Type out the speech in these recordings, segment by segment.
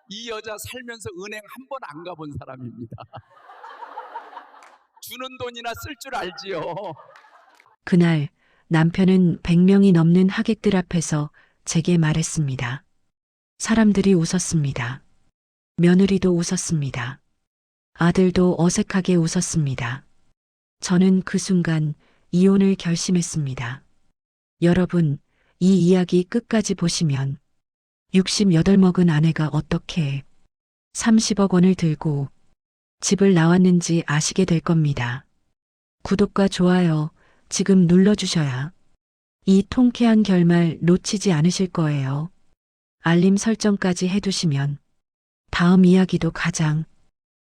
이 여자 살면서 은행 한 번 안 가본 사람입니다. 주는 돈이나 쓸 줄 알지요. 그날 남편은 100명이 넘는 하객들 앞에서 제게 말했습니다. 사람들이 웃었습니다. 며느리도 웃었습니다. 아들도 어색하게 웃었습니다. 저는 그 순간 이혼을 결심했습니다. 여러분, 이 이야기 끝까지 보시면 68 먹은 아내가 어떻게 30억 원을 들고 집을 나왔는지 아시게 될 겁니다. 구독과 좋아요 지금 눌러주셔야 이 통쾌한 결말 놓치지 않으실 거예요. 알림 설정까지 해두시면 다음 이야기도 가장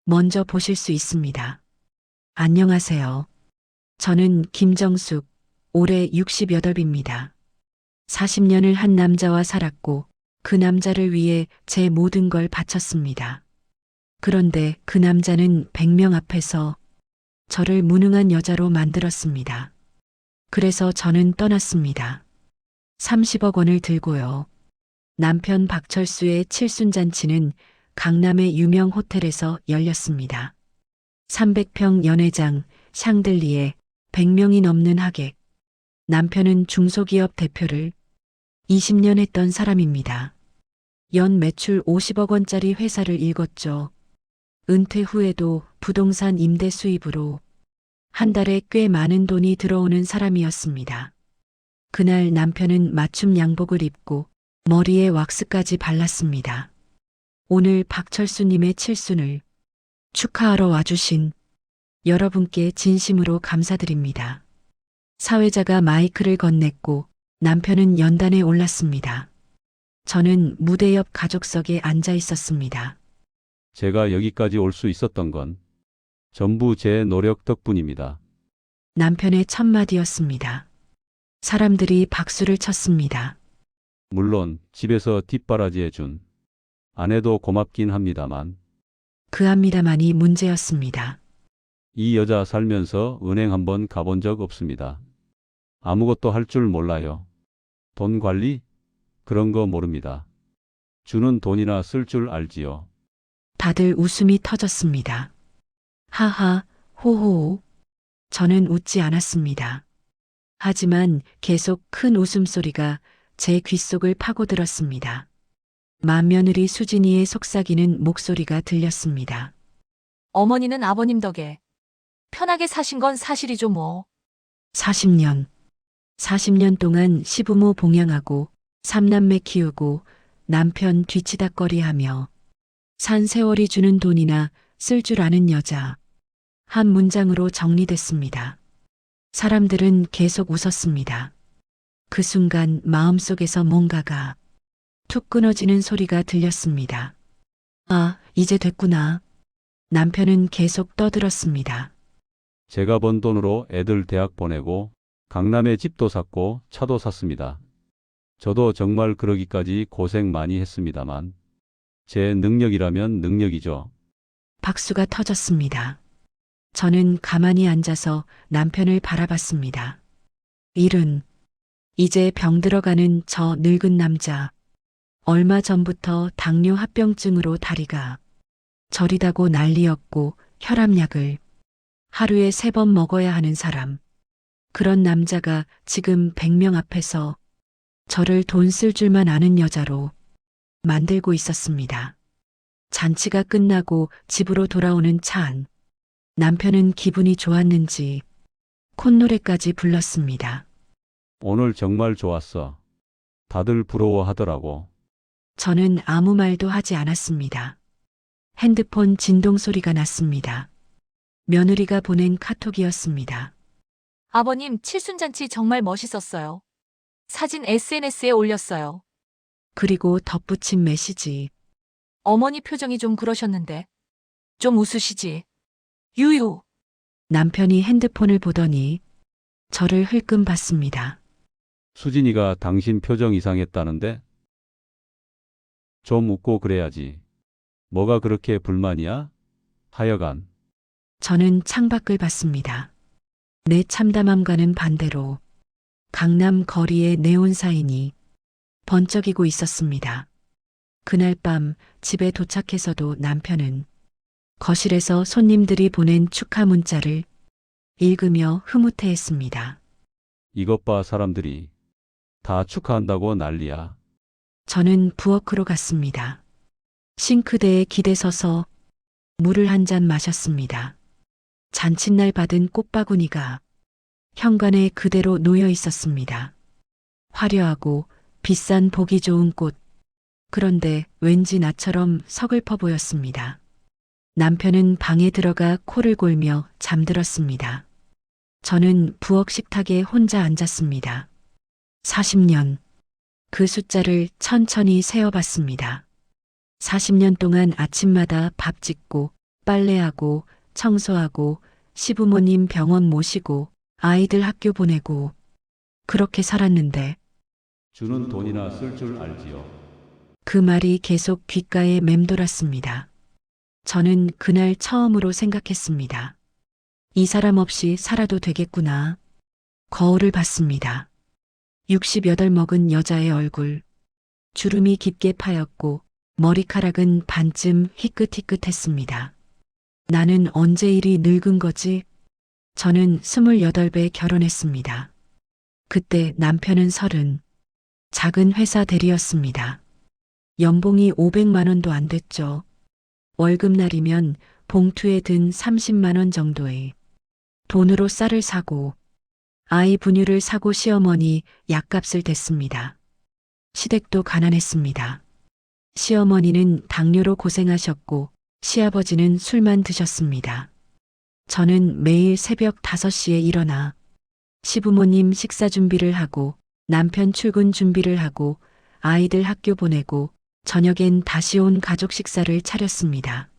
먼저 보실 수 있습니다. 안녕하세요. 저는 김정숙, 올해 68입니다. 40년을 한 남자와 살았고 그 남자를 위해 제 모든 걸 바쳤습니다. 그런데 그 남자는 100명 앞에서 저를 무능한 여자로 만들었습니다. 그래서 저는 떠났습니다. 30억 원을 들고요. 남편 박철수의 칠순잔치는 강남의 유명 호텔에서 열렸습니다. 300평 연회장, 샹들리에 100명이 넘는 하객. 남편은 중소기업 대표를 20년 했던 사람입니다. 연 매출 50억 원짜리 회사를 일궜죠. 은퇴 후에도 부동산 임대 수입으로 한 달에 꽤 많은 돈이 들어오는 사람이었습니다. 그날 남편은 맞춤 양복을 입고 머리에 왁스까지 발랐습니다. 오늘 박철수님의 칠순을 축하하러 와주신 여러분께 진심으로 감사드립니다. 사회자가 마이크를 건넸고 남편은 연단에 올랐습니다. 저는 무대 옆 가족석에 앉아 있었습니다. 제가 여기까지 올 수 있었던 건 전부 제 노력 덕분입니다. 남편의 첫 마디였습니다. 사람들이 박수를 쳤습니다. 물론 집에서 뒷바라지 해준 아내도 고맙긴 합니다만 그 합니다만이 문제였습니다. 이 여자 살면서 은행 한번 가본 적 없습니다. 아무것도 할 줄 몰라요. 돈 관리? 그런 거 모릅니다. 주는 돈이나 쓸 줄 알지요. 다들 웃음이 터졌습니다. 하하, 호호. 저는 웃지 않았습니다. 하지만 계속 큰 웃음소리가 제 귓속을 파고들었습니다. 맏며느리 수진이의 속삭이는 목소리가 들렸습니다. 어머니는 아버님 덕에 편하게 사신 건 사실이죠 뭐. 40년. 40년 동안 시부모 봉양하고 삼남매 키우고 남편 뒤치다꺼리하며 산 세월이 주는 돈이나 쓸 줄 아는 여자. 한 문장으로 정리됐습니다. 사람들은 계속 웃었습니다. 그 순간 마음속에서 뭔가가 툭 끊어지는 소리가 들렸습니다. 아, 이제 됐구나. 남편은 계속 떠들었습니다. 제가 번 돈으로 애들 대학 보내고 강남에 집도 샀고 차도 샀습니다. 저도 정말 그러기까지 고생 많이 했습니다만 제 능력이라면 능력이죠. 박수가 터졌습니다. 저는 가만히 앉아서 남편을 바라봤습니다. 일은 이제 병들어가는 저 늙은 남자. 얼마 전부터 당뇨 합병증으로 다리가 저리다고 난리였고 혈압약을 하루에 3번 먹어야 하는 사람. 그런 남자가 지금 100명 앞에서 저를 돈 쓸 줄만 아는 여자로 만들고 있었습니다. 잔치가 끝나고 집으로 돌아오는 차 안. 남편은 기분이 좋았는지 콧노래까지 불렀습니다. 오늘 정말 좋았어. 다들 부러워하더라고. 저는 아무 말도 하지 않았습니다. 핸드폰 진동 소리가 났습니다. 며느리가 보낸 카톡이었습니다. 아버님 칠순잔치 정말 멋있었어요. 사진 SNS에 올렸어요. 그리고 덧붙인 메시지. 어머니 표정이 좀 그러셨는데. 좀 웃으시지. 유유. 남편이 핸드폰을 보더니 저를 흘끔 봤습니다. 수진이가 당신 표정 이상했다는데? 좀 웃고 그래야지. 뭐가 그렇게 불만이야? 하여간 저는 창밖을 봤습니다. 내 참담함과는 반대로 강남 거리의 네온 사인이 번쩍이고 있었습니다. 그날 밤 집에 도착해서도 남편은 거실에서 손님들이 보낸 축하 문자를 읽으며 흐뭇해했습니다. 이것 봐, 사람들이 다 축하한다고 난리야. 저는 부엌으로 갔습니다. 싱크대에 기대서서 물을 한 잔 마셨습니다. 잔칫날 받은 꽃바구니가 현관에 그대로 놓여 있었습니다. 화려하고 비싼 보기 좋은 꽃. 그런데 왠지 나처럼 서글퍼 보였습니다. 남편은 방에 들어가 코를 골며 잠들었습니다. 저는 부엌 식탁에 혼자 앉았습니다. 40년. 그 숫자를 천천히 세어봤습니다. 40년 동안 아침마다 밥 짓고 빨래하고 청소하고 시부모님 병원 모시고 아이들 학교 보내고 그렇게 살았는데 주는 돈이나 쓸 줄 알지요. 그 말이 계속 귓가에 맴돌았습니다. 저는 그날 처음으로 생각했습니다. 이 사람 없이 살아도 되겠구나. 거울을 봤습니다. 68 먹은 여자의 얼굴. 주름이 깊게 파였고 머리카락은 반쯤 희끗희끗했습니다. 나는 언제 이리 늙은 거지? 저는 28배 결혼했습니다. 그때 남편은 30. 작은 회사 대리였습니다. 연봉이 500만 원도 안 됐죠. 월급날이면 봉투에 든 30만 원 정도의 돈으로 쌀을 사고 아이 분유를 사고 시어머니 약값을 댔습니다. 시댁도 가난했습니다. 시어머니는 당뇨로 고생하셨고 시아버지는 술만 드셨습니다. 저는 매일 새벽 5시에 일어나 시부모님 식사 준비를 하고 남편 출근 준비를 하고 아이들 학교 보내고 저녁엔 다시 온 가족 식사를 차렸습니다.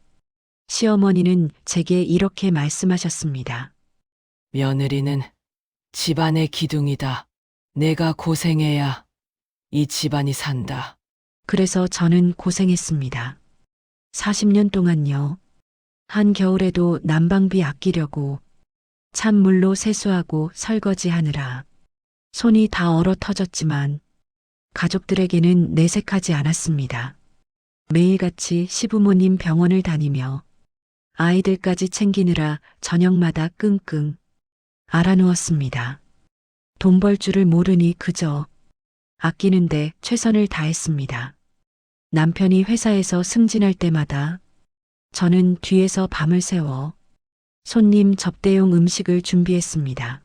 시어머니는 제게 이렇게 말씀하셨습니다. 며느리는 집안의 기둥이다. 내가 고생해야 이 집안이 산다. 그래서 저는 고생했습니다. 40년 동안요. 한겨울에도 난방비 아끼려고 찬물로 세수하고 설거지하느라 손이 다 얼어 터졌지만 가족들에게는 내색하지 않았습니다. 매일같이 시부모님 병원을 다니며 아이들까지 챙기느라 저녁마다 끙끙 앓아누웠습니다. 돈 벌 줄을 모르니 그저 아끼는데 최선을 다했습니다. 남편이 회사에서 승진할 때마다 저는 뒤에서 밤을 새워 손님 접대용 음식을 준비했습니다.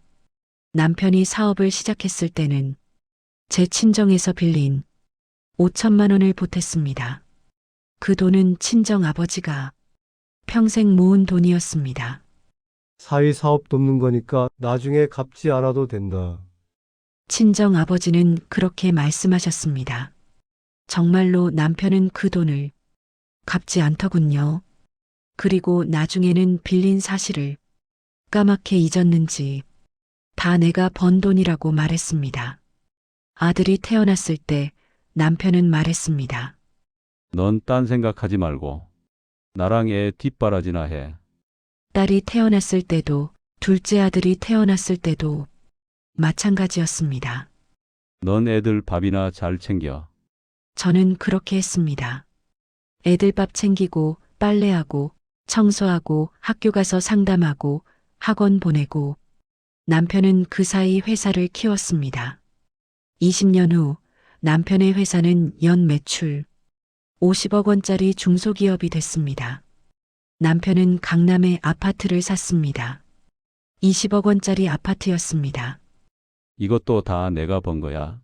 남편이 사업을 시작했을 때는 제 친정에서 빌린 5천만 원을 보탰습니다. 그 돈은 친정 아버지가 평생 모은 돈이었습니다. 사위 사업 돕는 거니까 나중에 갚지 않아도 된다. 친정 아버지는 그렇게 말씀하셨습니다. 정말로 남편은 그 돈을 갚지 않더군요. 그리고 나중에는 빌린 사실을 까맣게 잊었는지 다 내가 번 돈이라고 말했습니다. 아들이 태어났을 때 남편은 말했습니다. 넌 딴 생각하지 말고 나랑 애 뒷바라지나 해. 딸이 태어났을 때도 둘째 아들이 태어났을 때도 마찬가지였습니다. 넌 애들 밥이나 잘 챙겨. 저는 그렇게 했습니다. 애들 밥 챙기고 빨래하고 청소하고 학교 가서 상담하고 학원 보내고 남편은 그 사이 회사를 키웠습니다. 20년 후 남편의 회사는 연 매출 50억 원짜리 중소기업이 됐습니다. 남편은 강남에 아파트를 샀습니다. 20억 원짜리 아파트였습니다. 이것도 다 내가 번 거야.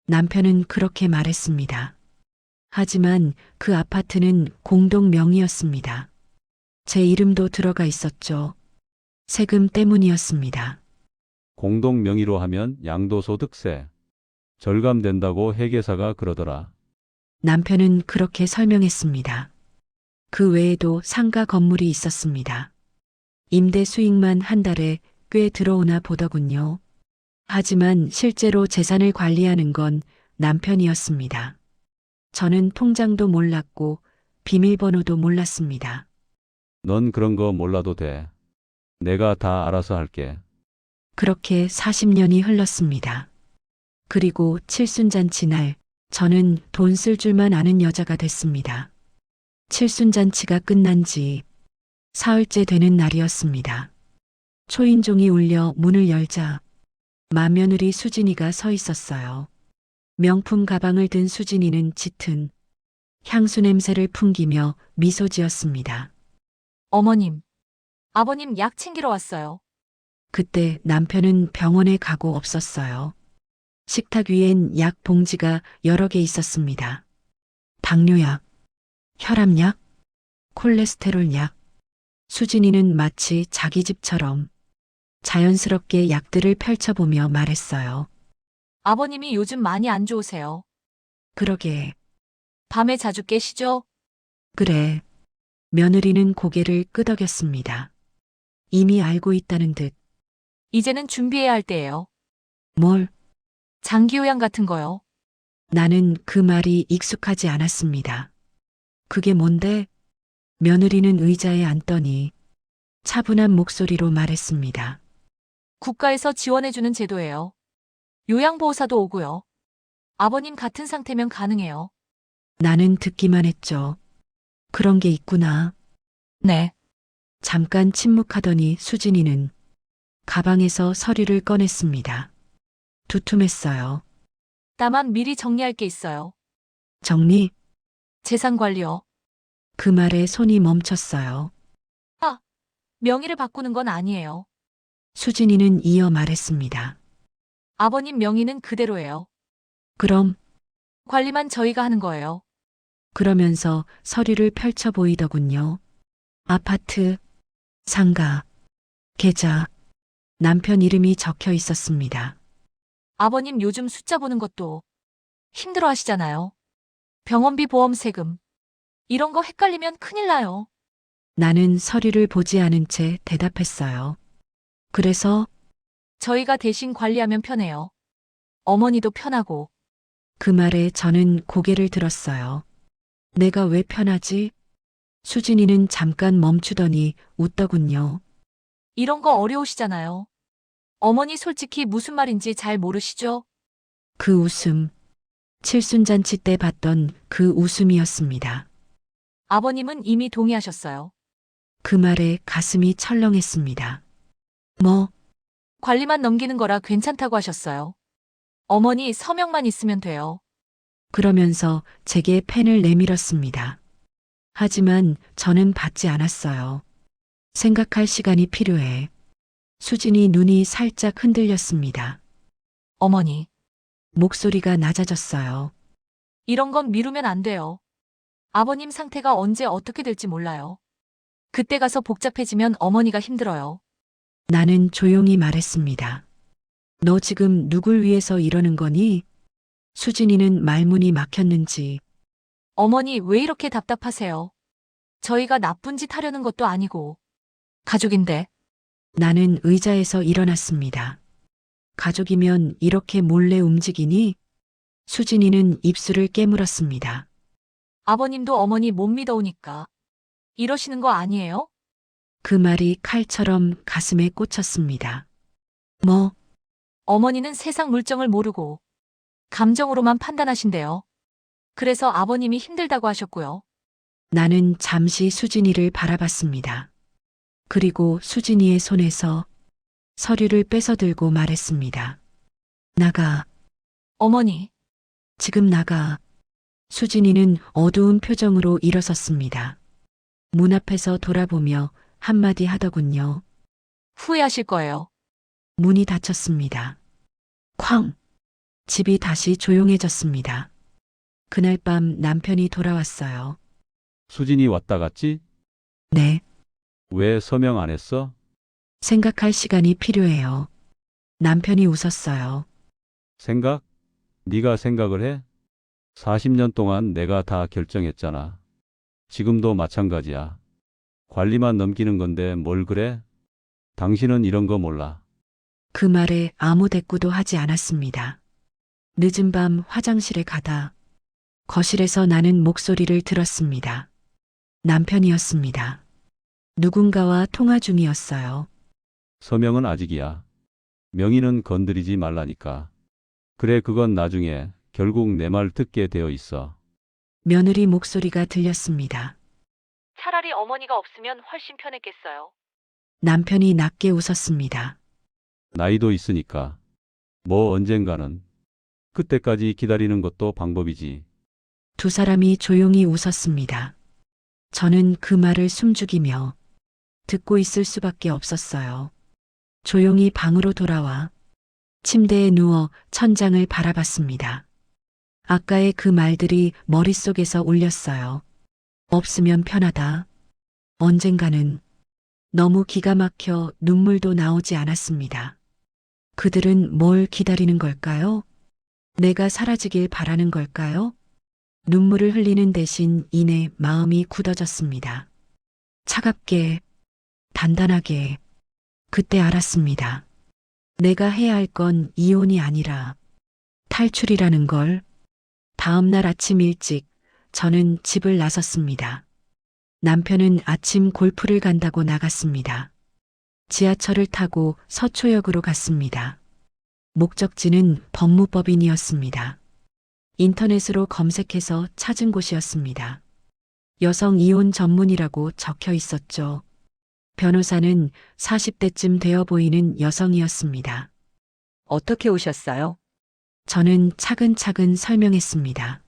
남편은 그렇게 말했습니다. 하지만 그 아파트는 공동 명의였습니다. 제 이름도 들어가 있었죠. 세금 때문이었습니다. 공동 명의로 하면 양도소득세 절감된다고 회계사가 그러더라. 남편은 그렇게 설명했습니다. 그 외에도 상가 건물이 있었습니다. 임대 수익만 한 달에 꽤 들어오나 보더군요. 하지만 실제로 재산을 관리하는 건 남편이었습니다. 저는 통장도 몰랐고 비밀번호도 몰랐습니다. 넌 그런 거 몰라도 돼. 내가 다 알아서 할게. 그렇게 40년이 흘렀습니다. 그리고 칠순잔치 날 저는 돈 쓸 줄만 아는 여자가 됐습니다. 칠순잔치가 끝난 지 사흘째 되는 날이었습니다. 초인종이 울려 문을 열자 맏며느리 수진이가 서 있었어요. 명품 가방을 든 수진이는 짙은 향수 냄새를 풍기며 미소 지었습니다. 어머님, 아버님 약 챙기러 왔어요. 그때 남편은 병원에 가고 없었어요. 식탁 위엔 약 봉지가 여러 개 있었습니다. 당뇨약, 혈압약, 콜레스테롤 약. 수진이는 마치 자기 집처럼 자연스럽게 약들을 펼쳐보며 말했어요. 아버님이 요즘 많이 안 좋으세요. 그러게, 밤에 자주 깨시죠? 그래. 며느리는 고개를 끄덕였습니다. 이미 알고 있다는 듯. 이제는 준비해야 할 때예요. 뭘? 장기요양 같은 거요. 나는 그 말이 익숙하지 않았습니다. 그게 뭔데? 며느리는 의자에 앉더니 차분한 목소리로 말했습니다. 국가에서 지원해주는 제도예요. 요양보호사도 오고요. 아버님 같은 상태면 가능해요. 나는 듣기만 했죠. 그런 게 있구나. 네. 잠깐 침묵하더니 수진이는 가방에서 서류를 꺼냈습니다. 두툼했어요. 다만 미리 정리할 게 있어요. 정리? 재산 관리요. 그 말에 손이 멈췄어요. 명의를 바꾸는 건 아니에요. 수진이는 이어 말했습니다. 아버님 명의는 그대로예요. 그럼, 관리만 저희가 하는 거예요. 그러면서 서류를 펼쳐 보이더군요. 아파트, 상가, 계좌, 남편 이름이 적혀 있었습니다. 아버님 요즘 숫자 보는 것도 힘들어 하시잖아요. 병원비 보험 세금. 이런 거 헷갈리면 큰일 나요. 나는 서류를 보지 않은 채 대답했어요. 그래서 저희가 대신 관리하면 편해요. 어머니도 편하고. 그 말에 저는 고개를 들었어요. 내가 왜 편하지? 수진이는 잠깐 멈추더니 웃더군요. 이런 거 어려우시잖아요. 어머니 솔직히 무슨 말인지 잘 모르시죠? 그 웃음, 칠순잔치 때 봤던 그 웃음이었습니다. 아버님은 이미 동의하셨어요. 그 말에 가슴이 철렁했습니다. 뭐, 관리만 넘기는 거라 괜찮다고 하셨어요. 어머니 서명만 있으면 돼요. 그러면서 제게 펜을 내밀었습니다. 하지만 저는 받지 않았어요. 생각할 시간이 필요해. 수진이 눈이 살짝 흔들렸습니다. 어머니, 목소리가 낮아졌어요. 이런 건 미루면 안 돼요. 아버님 상태가 언제 어떻게 될지 몰라요. 그때 가서 복잡해지면 어머니가 힘들어요. 나는 조용히 말했습니다. 너 지금 누굴 위해서 이러는 거니? 수진이는 말문이 막혔는지 어머니 왜 이렇게 답답하세요? 저희가 나쁜 짓 하려는 것도 아니고. 가족인데. 나는 의자에서 일어났습니다. 가족이면 이렇게 몰래 움직이니? 수진이는 입술을 깨물었습니다. 아버님도 어머니 못 믿어오니까. 이러시는 거 아니에요? 그 말이 칼처럼 가슴에 꽂혔습니다. 뭐, 어머니는 세상 물정을 모르고 감정으로만 판단하신대요. 그래서 아버님이 힘들다고 하셨고요. 나는 잠시 수진이를 바라봤습니다. 그리고 수진이의 손에서 서류를 뺏어들고 말했습니다. 나가, 어머니, 지금 나가. 수진이는 어두운 표정으로 일어섰습니다. 문 앞에서 돌아보며 한마디 하더군요. 후회하실 거예요. 문이 닫혔습니다. 쾅! 집이 다시 조용해졌습니다. 그날 밤 남편이 돌아왔어요. 수진이 왔다 갔지? 네, 왜 서명 안 했어? 생각할 시간이 필요해요. 남편이 웃었어요. 생각? 네가 생각을 해? 40년 동안 내가 다 결정했잖아. 지금도 마찬가지야. 관리만 넘기는 건데 뭘 그래? 당신은 이런 거 몰라. 그 말에 아무 대꾸도 하지 않았습니다. 늦은 밤 화장실에 가다 거실에서 나는 목소리를 들었습니다. 남편이었습니다. 누군가와 통화 중이었어요. 서명은 아직이야. 명의는 건드리지 말라니까. 그래, 그건 나중에 결국 내 말 듣게 되어 있어. 며느리 목소리가 들렸습니다. 차라리 어머니가 없으면 훨씬 편했겠어요. 남편이 낮게 웃었습니다. 나이도 있으니까. 뭐 언젠가는. 그때까지 기다리는 것도 방법이지. 두 사람이 조용히 웃었습니다. 저는 그 말을 숨죽이며 듣고 있을 수밖에 없었어요. 조용히 방으로 돌아와 침대에 누워 천장을 바라봤습니다. 아까의 그 말들이 머릿속에서 울렸어요. 없으면 편하다. 언젠가는. 너무 기가 막혀 눈물도 나오지 않았습니다. 그들은 뭘 기다리는 걸까요? 내가 사라지길 바라는 걸까요? 눈물을 흘리는 대신 이내 마음이 굳어졌습니다. 차갑게, 단단하게. 그때 알았습니다. 내가 해야 할 건 이혼이 아니라 탈출이라는 걸. 다음 날 아침 일찍 저는 집을 나섰습니다. 남편은 아침 골프를 간다고 나갔습니다. 지하철을 타고 서초역으로 갔습니다. 목적지는 법무법인이었습니다. 인터넷으로 검색해서 찾은 곳이었습니다. 여성 이혼 전문이라고 적혀 있었죠. 변호사는 40대쯤 되어 보이는 여성이었습니다. 어떻게 오셨어요? 저는 차근차근 설명했습니다.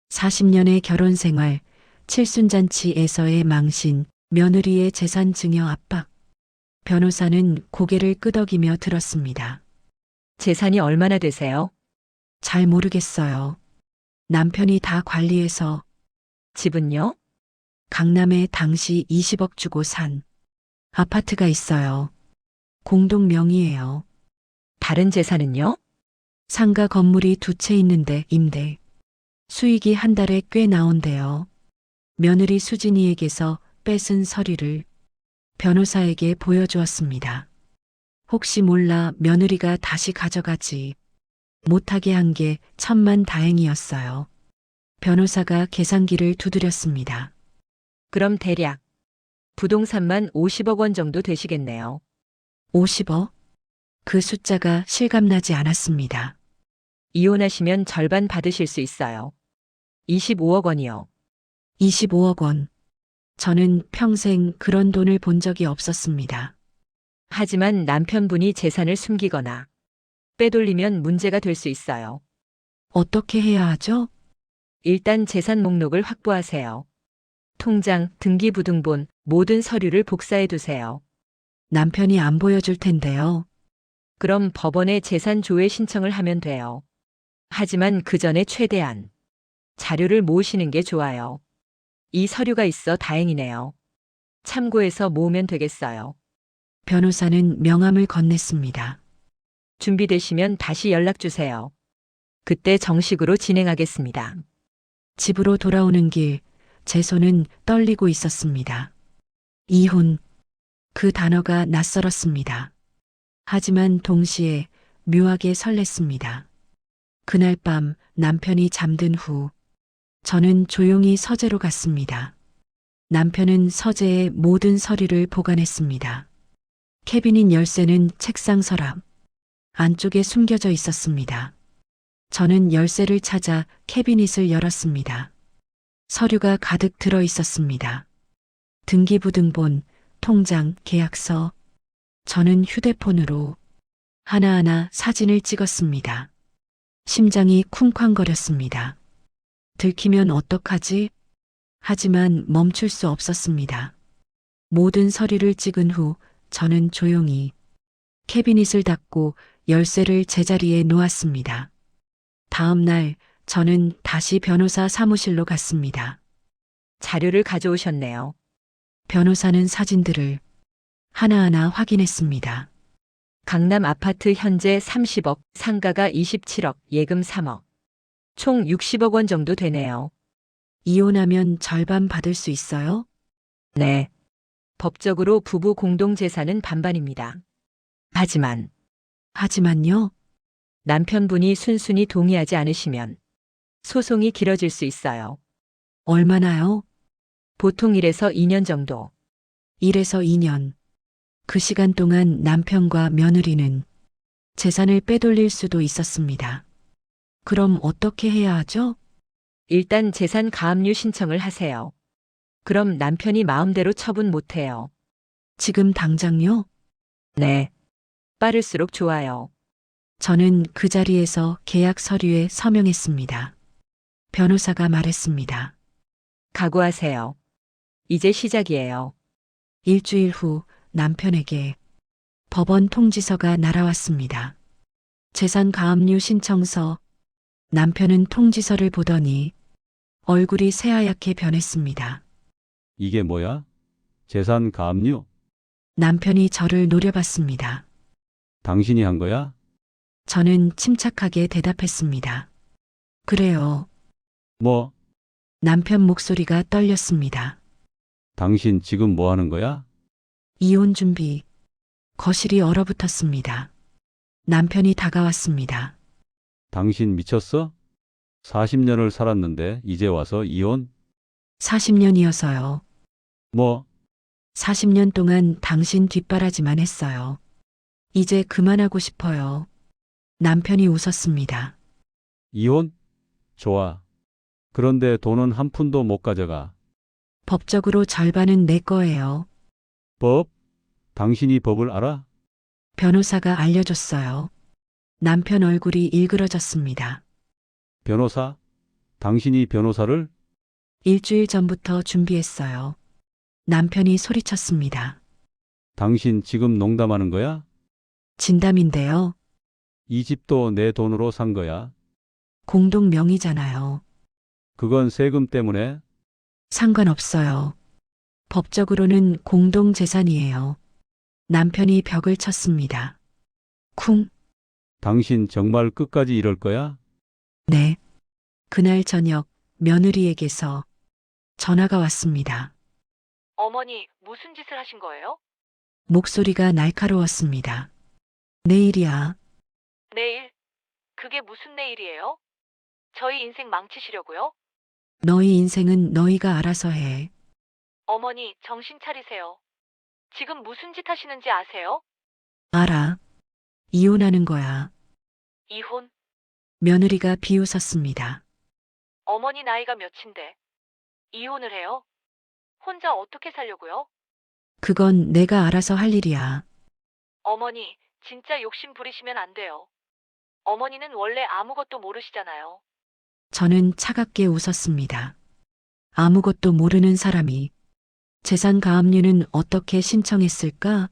40년의 결혼 생활, 칠순잔치에서의 망신, 며느리의 재산 증여 압박. 변호사는 고개를 끄덕이며 들었습니다. 재산이 얼마나 되세요? 잘 모르겠어요. 남편이 다 관리해서. 집은요? 강남에 당시 20억 주고 산 아파트가 있어요. 공동 명의예요. 다른 재산은요? 상가 건물이 2채 있는데 임대. 수익이 한 달에 꽤 나온대요. 며느리 수진이에게서 뺏은 서류를 변호사에게 보여주었습니다. 혹시 몰라 며느리가 다시 가져가지 못하게 한 게 천만다행이었어요. 변호사가 계산기를 두드렸습니다. 그럼 대략 부동산만 50억 원 정도 되시겠네요. 50억? 그 숫자가 실감나지 않았습니다. 이혼하시면 절반 받으실 수 있어요. 25억 원이요. 25억 원. 저는 평생 그런 돈을 본 적이 없었습니다. 하지만 남편분이 재산을 숨기거나 빼돌리면 문제가 될 수 있어요. 어떻게 해야 하죠? 일단 재산 목록을 확보하세요. 통장, 등기부등본, 모든 서류를 복사해 두세요. 남편이 안 보여줄 텐데요. 그럼 법원에 재산 조회 신청을 하면 돼요. 하지만 그 전에 최대한 자료를 모으시는 게 좋아요. 이 서류가 있어 다행이네요. 참고해서 모으면 되겠어요. 변호사는 명함을 건넸습니다. 준비되시면 다시 연락 주세요. 그때 정식으로 진행하겠습니다. 집으로 돌아오는 길, 제 손은 떨리고 있었습니다. 이혼. 그 단어가 낯설었습니다. 하지만 동시에 묘하게 설렜습니다. 그날 밤 남편이 잠든 후 저는 조용히 서재로 갔습니다. 남편은 서재에 모든 서류를 보관했습니다. 캐비닛 열쇠는 책상 서랍 안쪽에 숨겨져 있었습니다. 저는 열쇠를 찾아 캐비닛을 열었습니다. 서류가 가득 들어 있었습니다. 등기부등본, 통장, 계약서. 저는 휴대폰으로 하나하나 사진을 찍었습니다. 심장이 쿵쾅거렸습니다. 들키면 어떡하지? 하지만 멈출 수 없었습니다. 모든 서류를 찍은 후 저는 조용히 캐비닛을 닫고 열쇠를 제자리에 놓았습니다. 다음 날 저는 다시 변호사 사무실로 갔습니다. 자료를 가져오셨네요. 변호사는 사진들을 하나하나 확인했습니다. 강남 아파트 현재 30억, 상가가 27억, 예금 3억. 총 60억 원 정도 되네요. 이혼하면 절반 받을 수 있어요? 네. 법적으로 부부 공동 재산은 반반입니다. 하지만요, 남편분이 순순히 동의하지 않으시면 소송이 길어질 수 있어요. 얼마나요? 보통 1에서 2년 정도. 1에서 2년. 그 시간 동안 남편과 며느리는 재산을 빼돌릴 수도 있었습니다. 그럼 어떻게 해야 하죠? 일단 재산 가압류 신청을 하세요. 그럼 남편이 마음대로 처분 못해요. 지금 당장요? 네. 빠를수록 좋아요. 저는 그 자리에서 계약 서류에 서명했습니다. 변호사가 말했습니다. 각오하세요. 이제 시작이에요. 일주일 후 남편에게 법원 통지서가 날아왔습니다. 재산 가압류 신청서. 남편은 통지서를 보더니 얼굴이 새하얗게 변했습니다. 이게 뭐야? 재산 가압류? 남편이 저를 노려봤습니다. 당신이 한 거야? 저는 침착하게 대답했습니다. 그래요. 뭐? 남편 목소리가 떨렸습니다. 당신 지금 뭐 하는 거야? 이혼 준비. 거실이 얼어붙었습니다. 남편이 다가왔습니다. 당신 미쳤어? 40년을 살았는데 이제 와서 이혼? 40년이어서요. 뭐? 40년 동안 당신 뒷바라지만 했어요. 이제 그만하고 싶어요. 남편이 웃었습니다. 이혼? 좋아. 그런데 돈은 한 푼도 못 가져가. 법적으로 절반은 내 거예요. 법? 당신이 법을 알아? 변호사가 알려줬어요. 남편 얼굴이 일그러졌습니다. 변호사? 당신이 변호사를? 일주일 전부터 준비했어요. 남편이 소리쳤습니다. 당신 지금 농담하는 거야? 진담인데요. 이 집도 내 돈으로 산 거야. 공동 명의잖아요. 그건 세금 때문에. 상관없어요. 법적으로는 공동 재산이에요. 남편이 벽을 쳤습니다. 쿵. 당신 정말 끝까지 이럴 거야? 네. 그날 저녁 며느리에게서 전화가 왔습니다. 어머니, 무슨 짓을 하신 거예요? 목소리가 날카로웠습니다. 내일이야. 내일? 그게 무슨 내일이에요? 저희 인생 망치시려고요? 너희 인생은 너희가 알아서 해. 어머니, 정신 차리세요. 지금 무슨 짓 하시는지 아세요? 알아. 이혼하는 거야. 이혼? 며느리가 비웃었습니다. 어머니 나이가 몇인데 이혼을 해요? 혼자 어떻게 살려고요? 그건 내가 알아서 할 일이야. 어머니, 진짜 욕심 부리시면 안 돼요. 어머니는 원래 아무것도 모르시잖아요. 저는 차갑게 웃었습니다. 아무것도 모르는 사람이 재산 가압류는 어떻게 신청했을까?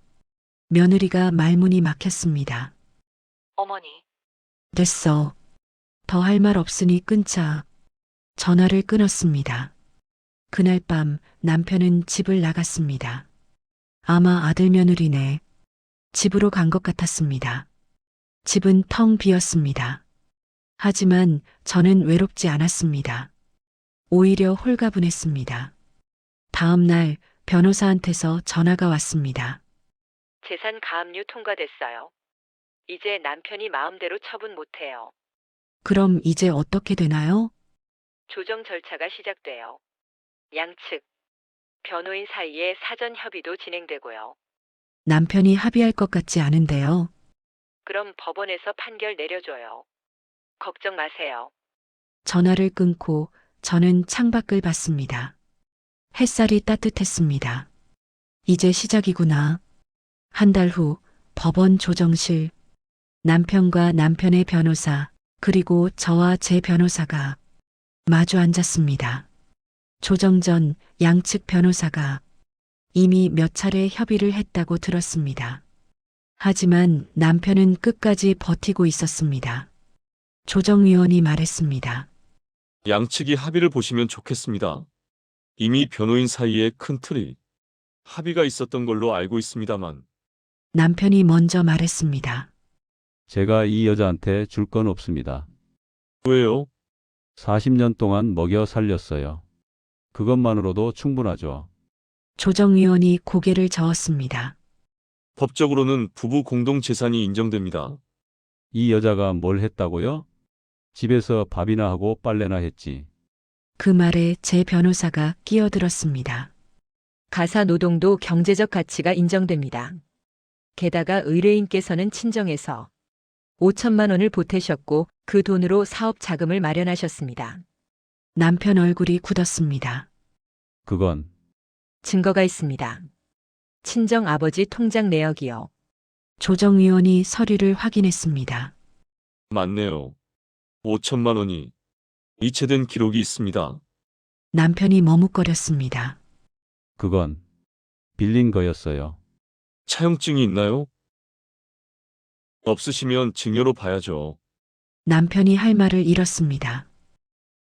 며느리가 말문이 막혔습니다. 어머니, 됐어. 더 할 말 없으니 끊자. 전화를 끊었습니다. 그날 밤 남편은 집을 나갔습니다. 아마 아들 며느리네. 집으로 간 것 같았습니다. 집은 텅 비었습니다. 하지만 저는 외롭지 않았습니다. 오히려 홀가분했습니다. 다음 날 변호사한테서 전화가 왔습니다. 재산 가압류 통과됐어요. 이제 남편이 마음대로 처분 못해요. 그럼 이제 어떻게 되나요? 조정 절차가 시작돼요. 양측, 변호인 사이에 사전 협의도 진행되고요. 남편이 합의할 것 같지 않은데요. 그럼 법원에서 판결 내려줘요. 걱정 마세요. 전화를 끊고 저는 창밖을 봤습니다. 햇살이 따뜻했습니다. 이제 시작이구나. 한 달 후 법원 조정실. 남편과 남편의 변호사, 그리고 저와 제 변호사가 마주 앉았습니다. 조정 전 양측 변호사가 이미 몇 차례 협의를 했다고 들었습니다. 하지만 남편은 끝까지 버티고 있었습니다. 조정위원이 말했습니다. 양측이 합의를 보시면 좋겠습니다. 이미 변호인 사이에 큰 틀이 합의가 있었던 걸로 알고 있습니다만. 남편이 먼저 말했습니다. 제가 이 여자한테 줄 건 없습니다. 왜요? 40년 동안 먹여 살렸어요. 그것만으로도 충분하죠. 조정위원이 고개를 저었습니다. 법적으로는 부부 공동 재산이 인정됩니다. 이 여자가 뭘 했다고요? 집에서 밥이나 하고 빨래나 했지. 그 말에 제 변호사가 끼어들었습니다. 가사 노동도 경제적 가치가 인정됩니다. 게다가 의뢰인께서는 친정에서 5천만 원을 보태셨고 그 돈으로 사업 자금을 마련하셨습니다. 남편 얼굴이 굳었습니다. 그건 증거가 있습니다. 친정 아버지 통장 내역이요. 조정위원이 서류를 확인했습니다. 맞네요. 5천만 원이 이체된 기록이 있습니다. 남편이 머뭇거렸습니다. 그건 빌린 거였어요. 차용증이 있나요? 없으시면 증여로 봐야죠. 남편이 할 말을 잃었습니다.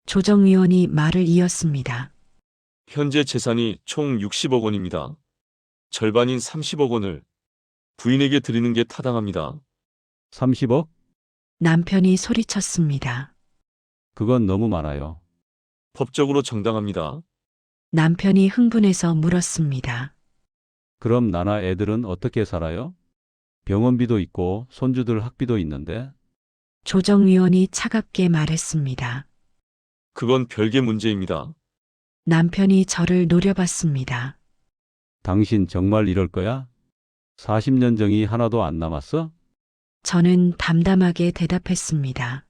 조정위원이 말을 이었습니다. 현재 재산이 총 60억 원입니다. 절반인 30억 원을 부인에게 드리는 게 타당합니다. 30억? 남편이 소리쳤습니다. 그건 너무 많아요. 법적으로 정당합니다. 남편이 흥분해서 물었습니다. 그럼 나나 애들은 어떻게 살아요? 병원비도 있고 손주들 학비도 있는데 조정위원이 차갑게 말했습니다. 그건 별개 문제입니다. 남편이 저를 노려봤습니다. 당신 정말 이럴 거야? 40년 정이 하나도 안 남았어? 저는 담담하게 대답했습니다.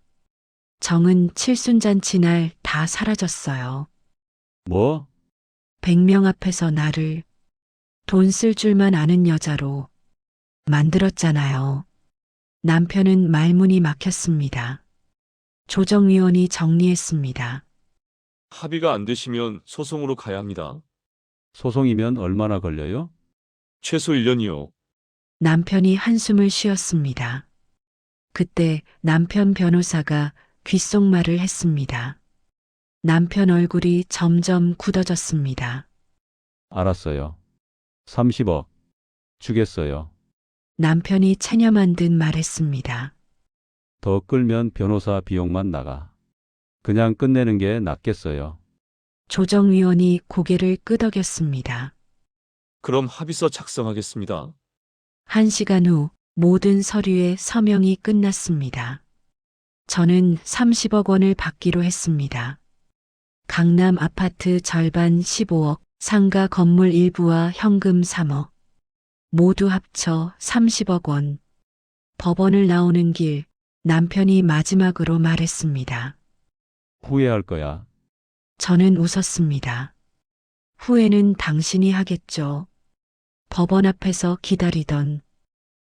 정은 칠순잔치 날 다 사라졌어요. 뭐? 100명 앞에서 나를 돈 쓸 줄만 아는 여자로 만들었잖아요. 남편은 말문이 막혔습니다. 조정위원이 정리했습니다. 합의가 안 되시면 소송으로 가야 합니다. 소송이면 얼마나 걸려요? 최소 1년이요. 남편이 한숨을 쉬었습니다. 그때 남편 변호사가 귓속말을 했습니다. 남편 얼굴이 점점 굳어졌습니다. 알았어요. 30억. 주겠어요. 남편이 체념한 듯 말했습니다. 더 끌면 변호사 비용만 나가. 그냥 끝내는 게 낫겠어요. 조정위원이 고개를 끄덕였습니다. 그럼 합의서 작성하겠습니다. 1시간 후 모든 서류의 서명이 끝났습니다. 저는 30억 원을 받기로 했습니다. 강남 아파트 절반 15억, 상가 건물 일부와 현금 3억. 모두 합쳐 30억 원. 법원을 나오는 길, 남편이 마지막으로 말했습니다. 후회할 거야. 저는 웃었습니다. 후회는 당신이 하겠죠. 법원 앞에서 기다리던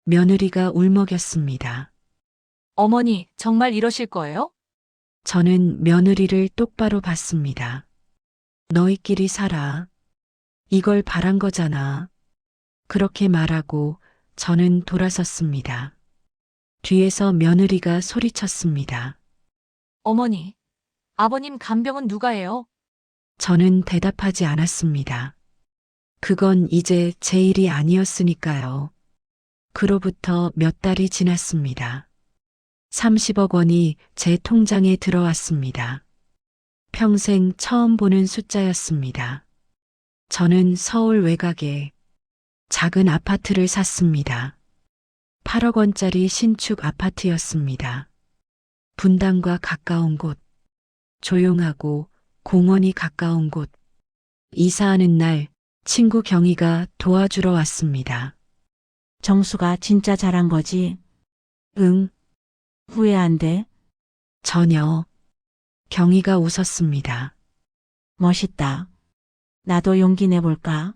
며느리가 울먹였습니다. 어머니, 정말 이러실 거예요? 저는 며느리를 똑바로 봤습니다. 너희끼리 살아. 이걸 바란 거잖아. 그렇게 말하고 저는 돌아섰습니다. 뒤에서 며느리가 소리쳤습니다. 어머니, 아버님 간병은 누가 해요? 저는 대답하지 않았습니다. 그건 이제 제 일이 아니었으니까요. 그로부터 몇 달이 지났습니다. 30억 원이 제 통장에 들어왔습니다. 평생 처음 보는 숫자였습니다. 저는 서울 외곽에 작은 아파트를 샀습니다. 8억 원짜리 신축 아파트였습니다. 분당과 가까운 곳, 조용하고 공원이 가까운 곳. 이사하는 날 친구 경희가 도와주러 왔습니다. 정수가 진짜 잘한 거지? 응, 후회 안 돼? 전혀. 경희가 웃었습니다. 멋있다. 나도 용기 내볼까?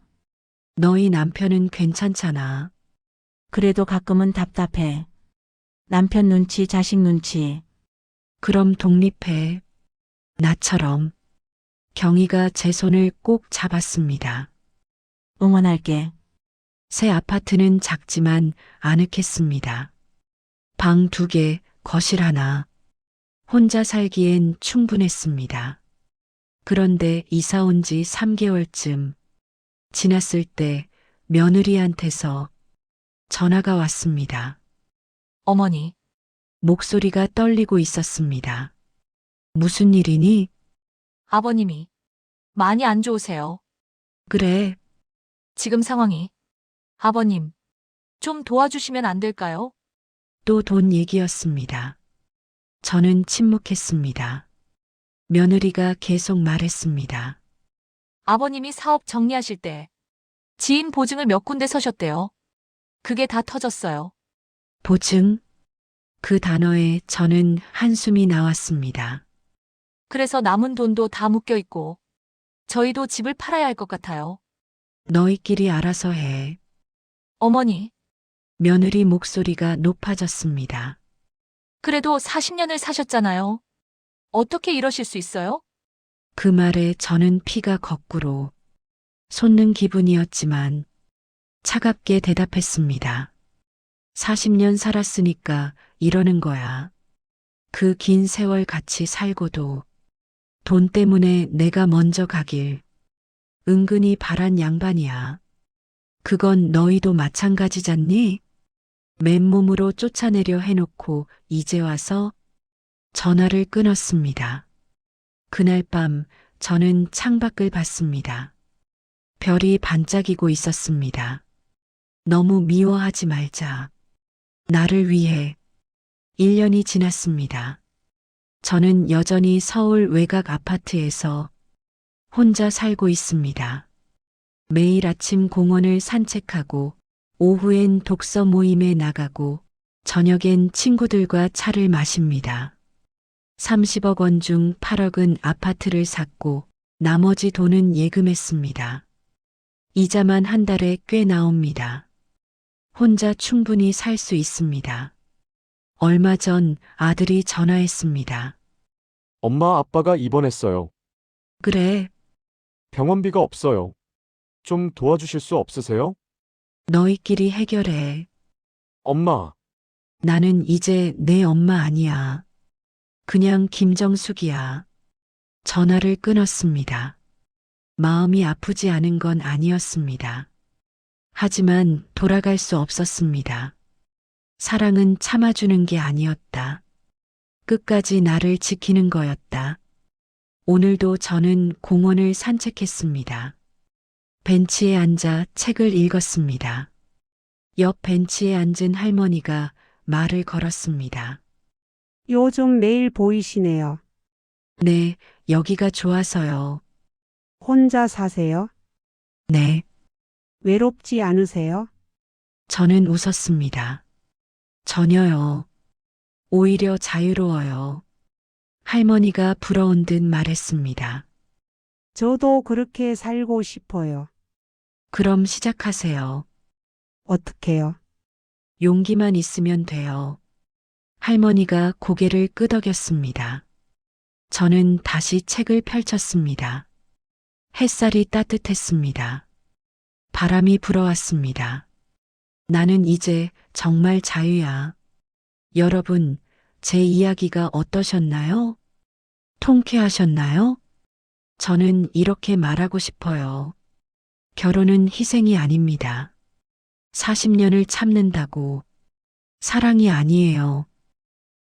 너희 남편은 괜찮잖아. 그래도 가끔은 답답해. 남편 눈치, 자식 눈치. 그럼 독립해. 나처럼. 경희가 제 손을 꼭 잡았습니다. 응원할게. 새 아파트는 작지만 아늑했습니다. 방 2개, 거실 하나. 혼자 살기엔 충분했습니다. 그런데 이사 온 지 3개월쯤 지났을 때 며느리한테서 전화가 왔습니다. 어머니, 목소리가 떨리고 있었습니다. 무슨 일이니? 아버님이 많이 안 좋으세요. 그래, 지금 상황이. 아버님, 좀 도와주시면 안 될까요? 또 돈 얘기였습니다. 저는 침묵했습니다. 며느리가 계속 말했습니다. 아버님이 사업 정리하실 때 지인 보증을 몇 군데 서셨대요. 그게 다 터졌어요. 보증? 그 단어에 저는 한숨이 나왔습니다. 그래서 남은 돈도 다 묶여 있고, 저희도 집을 팔아야 할 것 같아요. 너희끼리 알아서 해. 어머니, 며느리 목소리가 높아졌습니다. 그래도 40년을 사셨잖아요. 어떻게 이러실 수 있어요? 그 말에 저는 피가 거꾸로 솟는 기분이었지만 차갑게 대답했습니다. 40년 살았으니까 이러는 거야. 그 긴 세월 같이 살고도 돈 때문에 내가 먼저 가길 은근히 바란 양반이야. 그건 너희도 마찬가지잖니? 맨몸으로 쫓아내려 해놓고 이제 와서 전화를 끊었습니다. 그날 밤 저는 창밖을 봤습니다. 별이 반짝이고 있었습니다. 너무 미워하지 말자. 나를 위해 1년이 지났습니다. 저는 여전히 서울 외곽 아파트에서 혼자 살고 있습니다. 매일 아침 공원을 산책하고 오후엔 독서 모임에 나가고 저녁엔 친구들과 차를 마십니다. 30억 원 중 8억은 아파트를 샀고 나머지 돈은 예금했습니다. 이자만 한 달에 꽤 나옵니다. 혼자 충분히 살 수 있습니다. 얼마 전 아들이 전화했습니다. 엄마, 아빠가 입원했어요. 그래, 병원비가 없어요. 좀 도와주실 수 없으세요? 너희끼리 해결해. 엄마, 나는 이제 내 엄마 아니야. 그냥 김정숙이야. 전화를 끊었습니다. 마음이 아프지 않은 건 아니었습니다. 하지만 돌아갈 수 없었습니다. 사랑은 참아주는 게 아니었다. 끝까지 나를 지키는 거였다. 오늘도 저는 공원을 산책했습니다. 벤치에 앉아 책을 읽었습니다. 옆 벤치에 앉은 할머니가 말을 걸었습니다. 요즘 매일 보이시네요. 네, 여기가 좋아서요. 혼자 사세요? 네, 외롭지 않으세요? 저는 웃었습니다. 전혀요. 오히려 자유로워요. 할머니가 부러운 듯 말했습니다. 저도 그렇게 살고 싶어요. 그럼 시작하세요. 어떻게요? 용기만 있으면 돼요. 할머니가 고개를 끄덕였습니다. 저는 다시 책을 펼쳤습니다. 햇살이 따뜻했습니다. 바람이 불어왔습니다. 나는 이제 정말 자유야. 여러분, 제 이야기가 어떠셨나요? 통쾌하셨나요? 저는 이렇게 말하고 싶어요. 결혼은 희생이 아닙니다. 40년을 참는다고 사랑이 아니에요.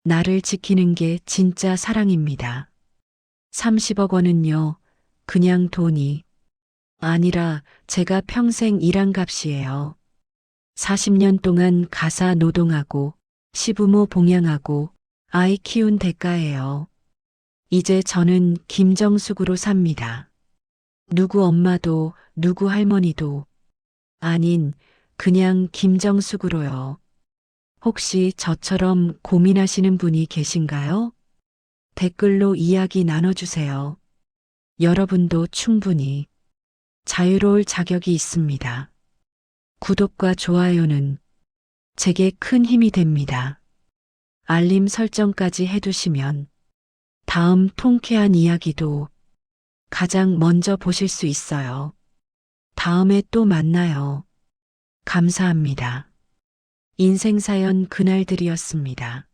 나를 지키는 게 진짜 사랑입니다. 30억 원은요, 그냥 돈이 아니라 제가 평생 일한 값이에요. 40년 동안 가사 노동하고 시부모 봉양하고 아이 키운 대가예요. 이제 저는 김정숙으로 삽니다. 누구 엄마도 누구 할머니도 아닌 그냥 김정숙으로요. 혹시 저처럼 고민하시는 분이 계신가요? 댓글로 이야기 나눠주세요. 여러분도 충분히 자유로울 자격이 있습니다. 구독과 좋아요는 제게 큰 힘이 됩니다. 알림 설정까지 해두시면 다음 통쾌한 이야기도 가장 먼저 보실 수 있어요. 다음에 또 만나요. 감사합니다. 인생사연 그날들이었습니다.